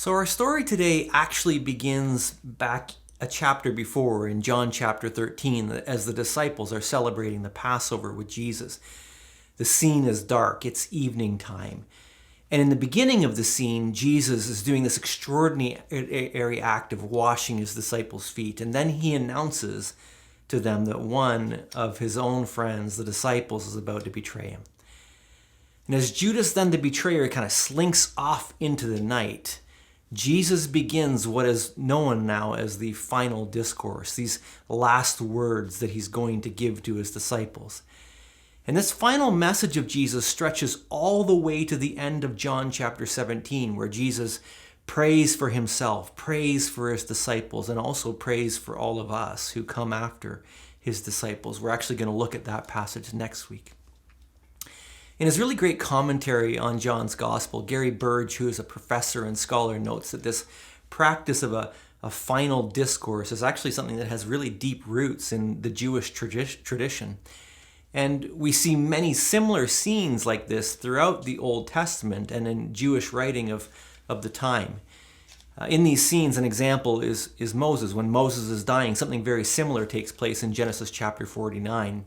So our story today actually begins back a chapter before in John chapter 13 as the disciples are celebrating the Passover with Jesus. The scene is dark, it's evening time. And in the beginning of the scene, Jesus is doing this extraordinary act of washing his disciples' feet. And then he announces to them that one of his own friends, the disciples, is about to betray him. And as Judas, then the betrayer, kind of slinks off into the night, Jesus begins what is known now as the final discourse, these last words that he's going to give to his disciples. And this final message of Jesus stretches all the way to the end of John chapter 17, where Jesus prays for himself, prays for his disciples, and also prays for all of us who come after his disciples. We're actually going to look at that passage next week. In his really great commentary on John's Gospel, Gary Burge, who is a professor and scholar, notes that this practice of a final discourse is actually something that has really deep roots in the Jewish tradition. And we see many similar scenes like this throughout the Old Testament and in Jewish writing of the time. In these scenes, an example is Moses. When Moses is dying, something very similar takes place in Genesis chapter 49.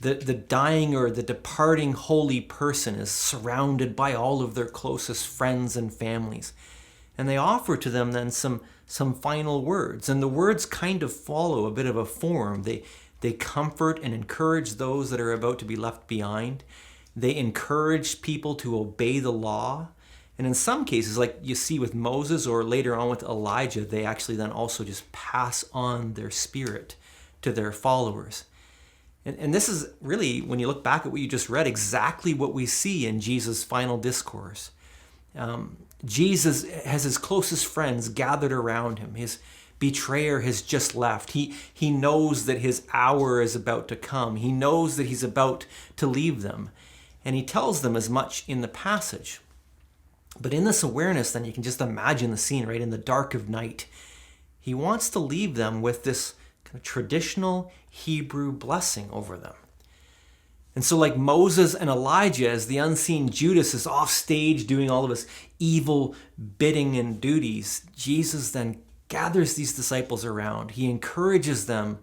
The dying or the departing holy person is surrounded by all of their closest friends and families. And they offer to them then some final words. And the words kind of follow a bit of a form. They comfort and encourage those that are about to be left behind. They encourage people to obey the law. And in some cases, like you see with Moses or later on with Elijah, they actually then also just pass on their spirit to their followers. And this is really, when you look back at what you just read, exactly what we see in Jesus' final discourse. Jesus has his closest friends gathered around him. His betrayer has just left. He knows that his hour is about to come. He knows that he's about to leave them. And he tells them as much in the passage. But in this awareness, then you can just imagine the scene, right? In the dark of night, he wants to leave them with this kind of traditional Hebrew blessing over them. And so like Moses and Elijah, as the unseen Judas is off stage doing all of his evil bidding and duties, Jesus then gathers these disciples around. He encourages them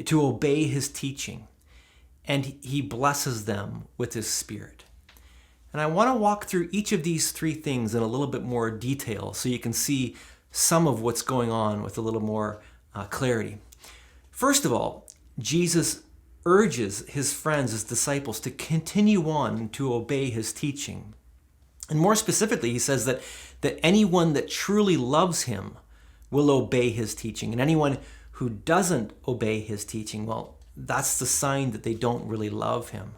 to obey his teaching, and he blesses them with his spirit. And I want to walk through each of these three things in a little bit more detail so you can see some of what's going on with a little more clarity. First of all, Jesus urges his friends, his disciples, to continue on to obey his teaching. And more specifically, he says that anyone that truly loves him will obey his teaching. And anyone who doesn't obey his teaching, well, that's the sign that they don't really love him.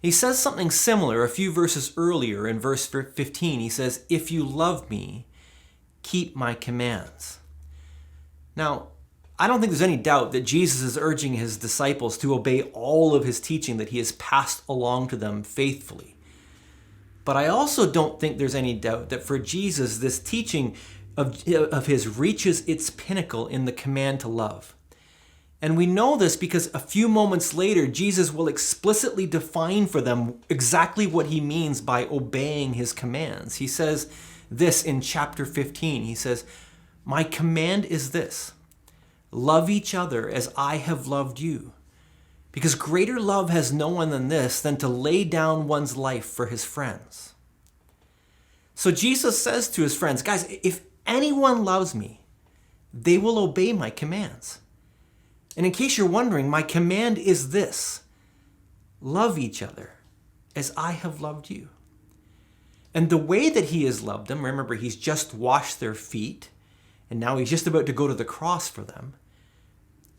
He says something similar a few verses earlier in verse 15. He says, "If you love me, keep my commands." Now, I don't think there's any doubt that Jesus is urging his disciples to obey all of his teaching that he has passed along to them faithfully. But I also don't think there's any doubt that for Jesus, this teaching of his reaches its pinnacle in the command to love. And we know this because a few moments later, Jesus will explicitly define for them exactly what he means by obeying his commands. He says this in chapter 15. He says, "My command is this: love each other as I have loved you. Because greater love has no one than this, than to lay down one's life for his friends." So Jesus says to his friends, guys, if anyone loves me, they will obey my commands. And in case you're wondering, my command is this: love each other as I have loved you. And the way that he has loved them, remember, he's just washed their feet, and now he's just about to go to the cross for them,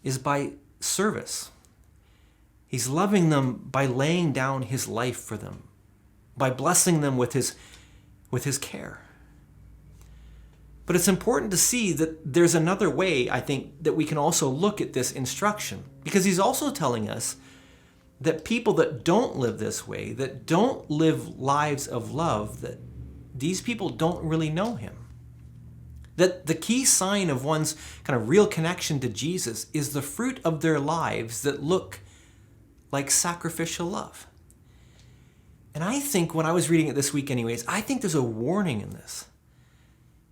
is by service. He's loving them by laying down his life for them, by blessing them with his care. But it's important to see that there's another way, I think, that we can also look at this instruction, because he's also telling us that people that don't live this way, that don't live lives of love, that these people don't really know him. That the key sign of one's kind of real connection to Jesus is the fruit of their lives that look like sacrificial love. And I think when I was reading it this week anyways, I think there's a warning in this.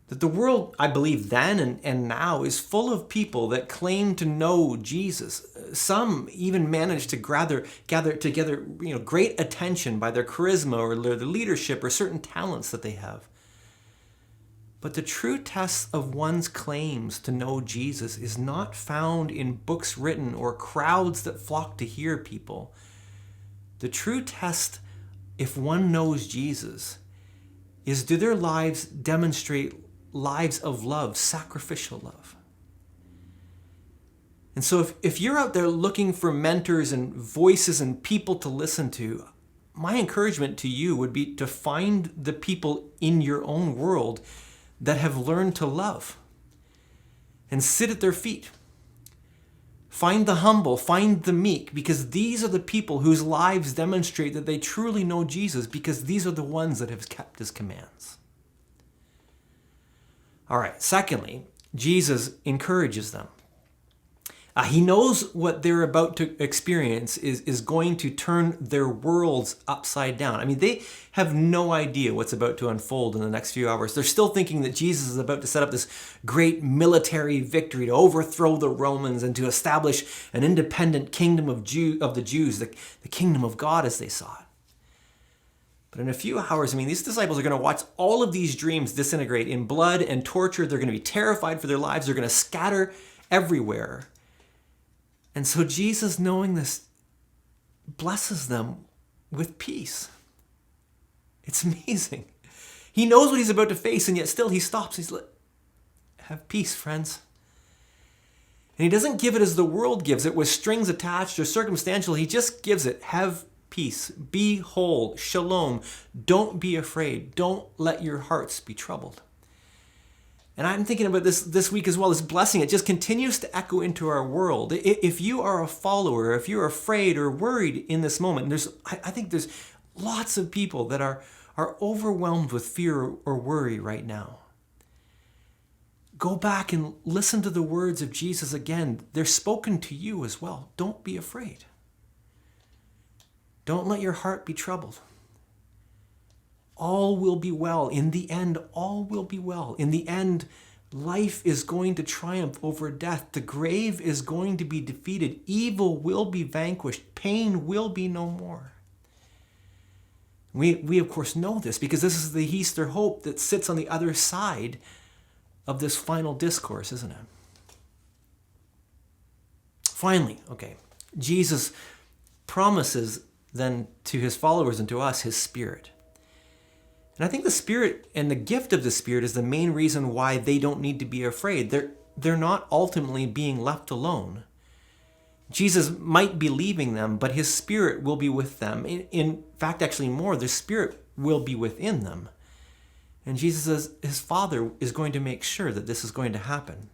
That the world, I believe then and now, is full of people that claim to know Jesus. Some even manage to gather together great attention by their charisma or their leadership or certain talents that they have. But the true test of one's claims to know Jesus is not found in books written or crowds that flock to hear people. The true test, if one knows Jesus, is do their lives demonstrate lives of love, sacrificial love. And so if you're out there looking for mentors and voices and people to listen to, my encouragement to you would be to find the people in your own world that have learned to love and sit at their feet. Find the humble, find the meek, because these are the people whose lives demonstrate that they truly know Jesus, because these are the ones that have kept his commands. All right, secondly, Jesus encourages them. He knows what they're about to experience is going to turn their worlds upside down. I mean, they have no idea what's about to unfold in the next few hours. They're still thinking that Jesus is about to set up this great military victory to overthrow the Romans and to establish an independent kingdom of the Jews, the kingdom of God as they saw it. But in a few hours, these disciples are going to watch all of these dreams disintegrate in blood and torture. They're going to be terrified for their lives. They're going to scatter everywhere. And so Jesus, knowing this, blesses them with peace. It's amazing. He knows what he's about to face, and yet still he stops. He's like, have peace, friends. And he doesn't give it as the world gives it, with strings attached or circumstantial. He just gives it. Have peace. Be whole. Shalom. Don't be afraid. Don't let your hearts be troubled. And I'm thinking about this week as well, this blessing. It just continues to echo into our world. If you are a follower, if you're afraid or worried in this moment, I think there's lots of people that are overwhelmed with fear or worry right now. Go back and listen to the words of Jesus again. They're spoken to you as well. Don't be afraid. Don't let your heart be troubled. All will be well. In the end, all will be well. In the end, life is going to triumph over death. The grave is going to be defeated. Evil will be vanquished. Pain will be no more. We of course know this because this is the Easter hope that sits on the other side of this final discourse, isn't it? Finally, Jesus promises then to his followers and to us his Spirit. And I think the Spirit and the gift of the Spirit is the main reason why they don't need to be afraid. They're not ultimately being left alone. Jesus might be leaving them, but his Spirit will be with them. In fact, actually more, the Spirit will be within them. And Jesus says his Father is going to make sure that this is going to happen.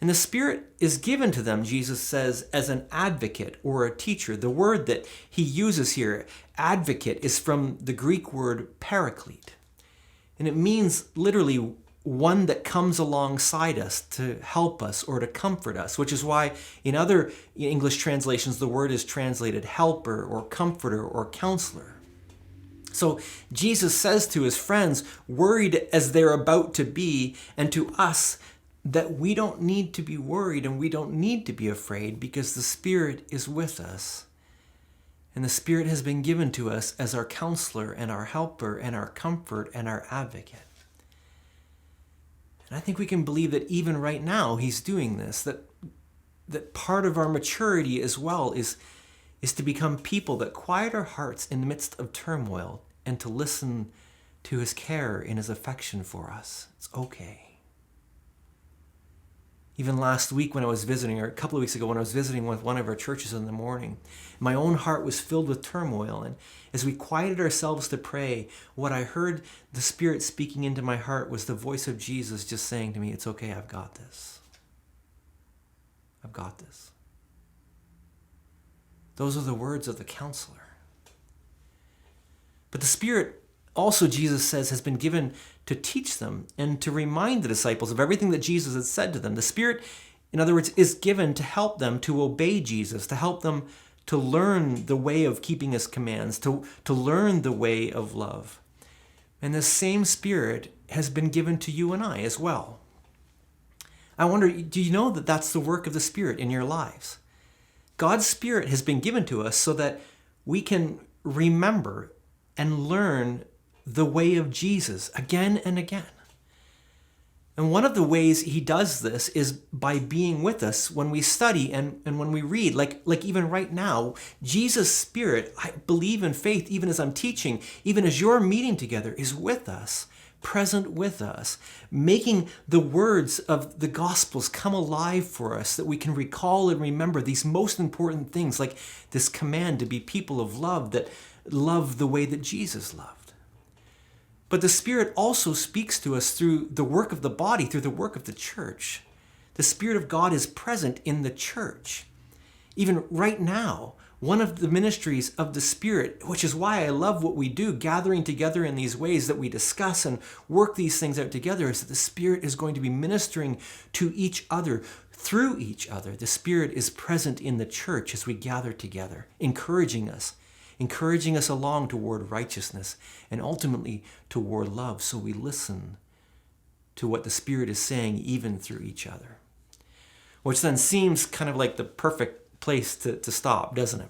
And the Spirit is given to them, Jesus says, as an advocate or a teacher. The word that he uses here, advocate, is from the Greek word paraclete. And it means literally one that comes alongside us to help us or to comfort us, which is why in other English translations the word is translated helper or comforter or counselor. So Jesus says to his friends, worried as they're about to be, and to us, that we don't need to be worried and we don't need to be afraid because the Spirit is with us. And the Spirit has been given to us as our counselor and our helper and our comfort and our advocate. And I think we can believe that even right now he's doing this, that part of our maturity as well is to become people that quiet our hearts in the midst of turmoil and to listen to his care and his affection for us. It's okay. Even last week when I was visiting, or a couple of weeks ago when I was visiting with one of our churches in the morning, my own heart was filled with turmoil. And as we quieted ourselves to pray, what I heard the Spirit speaking into my heart was the voice of Jesus just saying to me, it's okay, I've got this. I've got this. Those are the words of the counselor. But the Spirit also, Jesus says, has been given to teach them and to remind the disciples of everything that Jesus had said to them. The Spirit, in other words, is given to help them to obey Jesus, to help them to learn the way of keeping his commands, to learn the way of love. And the same Spirit has been given to you and I as well. I wonder, do you know that that's the work of the Spirit in your lives? God's Spirit has been given to us so that we can remember and learn the way of Jesus again and again. And one of the ways he does this is by being with us when we study and when we read. Like even right now, Jesus' Spirit, I believe in faith, even as I'm teaching, even as you're meeting together, is with us, present with us, making the words of the Gospels come alive for us, that we can recall and remember these most important things, like this command to be people of love that love the way that Jesus loved. But the Spirit also speaks to us through the work of the body, through the work of the church. The Spirit of God is present in the church. Even right now, one of the ministries of the Spirit, which is why I love what we do, gathering together in these ways that we discuss and work these things out together, is that the Spirit is going to be ministering to each other, through each other. The Spirit is present in the church as we gather together, encouraging us along toward righteousness and ultimately toward love. So we listen to what the Spirit is saying even through each other. Which then seems kind of like the perfect place to stop, doesn't it?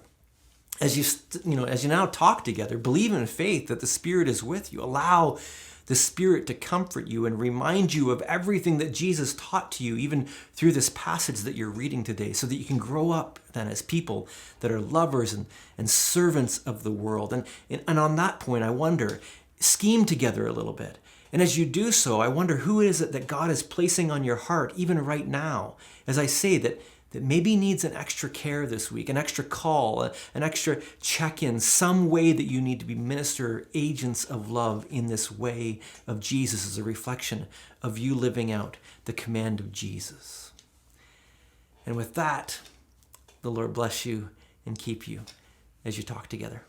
As you now talk together, believe in faith that the Spirit is with you. Allow the Spirit to comfort you and remind you of everything that Jesus taught to you, even through this passage that you're reading today, so that you can grow up then as people that are lovers and servants of the world. And on that point, I wonder, scheme together a little bit. And as you do so, I wonder who is it that God is placing on your heart, even right now, as I say that maybe needs an extra care this week, an extra call, an extra check-in, some way that you need to be minister agents of love in this way of Jesus as a reflection of you living out the command of Jesus. And with that, the Lord bless you and keep you as you talk together.